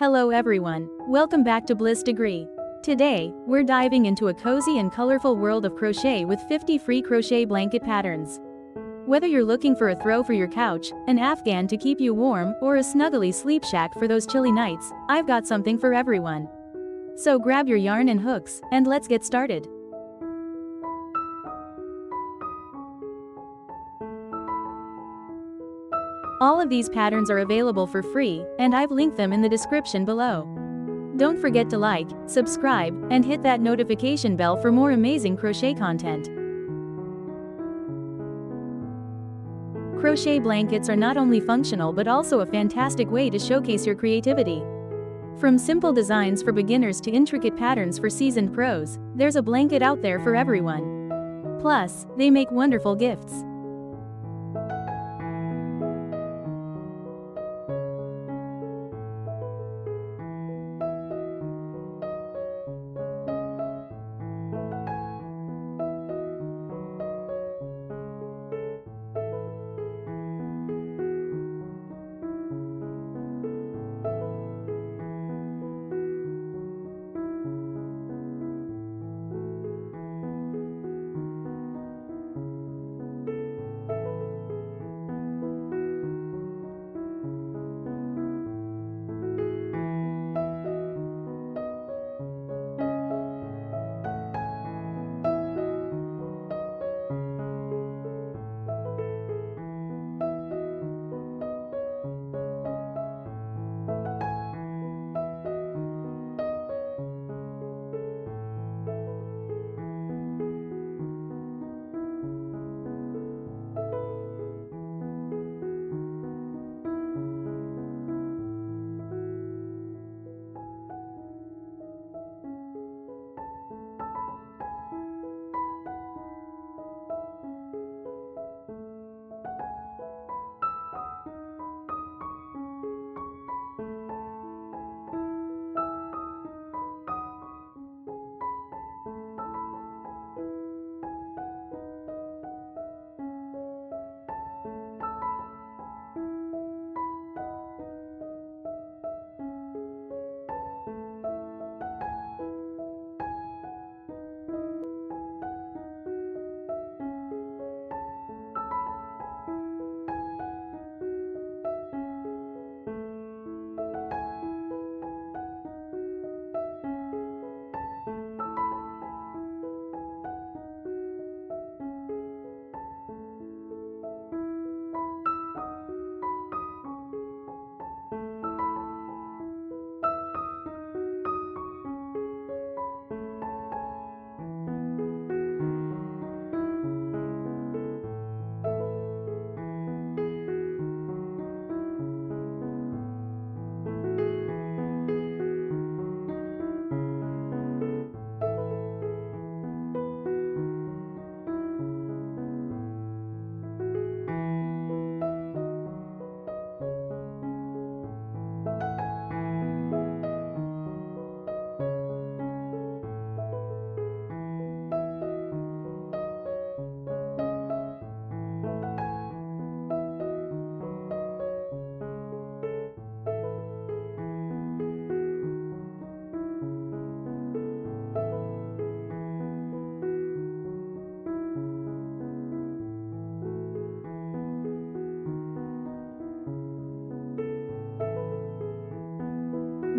Hello everyone, welcome back to Bliss Degree. Today, we're diving into a cozy and colorful world of crochet with 50 free crochet blanket patterns. Whether you're looking for a throw for your couch, an Afghan to keep you warm, or a snuggly sleep shack for those chilly nights, I've got something for everyone. So grab your yarn and hooks, and let's get started. All of these patterns are available for free, and I've linked them in the description below. Don't forget to like, subscribe, and hit that notification bell for more amazing crochet content. Crochet blankets are not only functional but also a fantastic way to showcase your creativity. From simple designs for beginners to intricate patterns for seasoned pros, there's a blanket out there for everyone. Plus, they make wonderful gifts.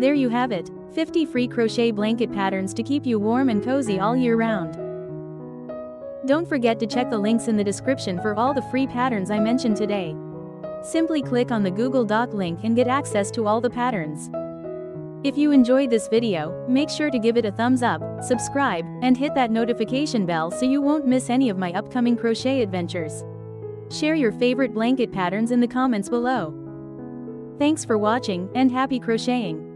There you have it, 50 free crochet blanket patterns to keep you warm and cozy all year round. Don't forget to check the links in the description for all the free patterns I mentioned today. Simply click on the Google Doc link and get access to all the patterns. If you enjoyed this video, make sure to give it a thumbs up, subscribe, and hit that notification bell so you won't miss any of my upcoming crochet adventures. Share your favorite blanket patterns in the comments below. Thanks for watching, and happy crocheting!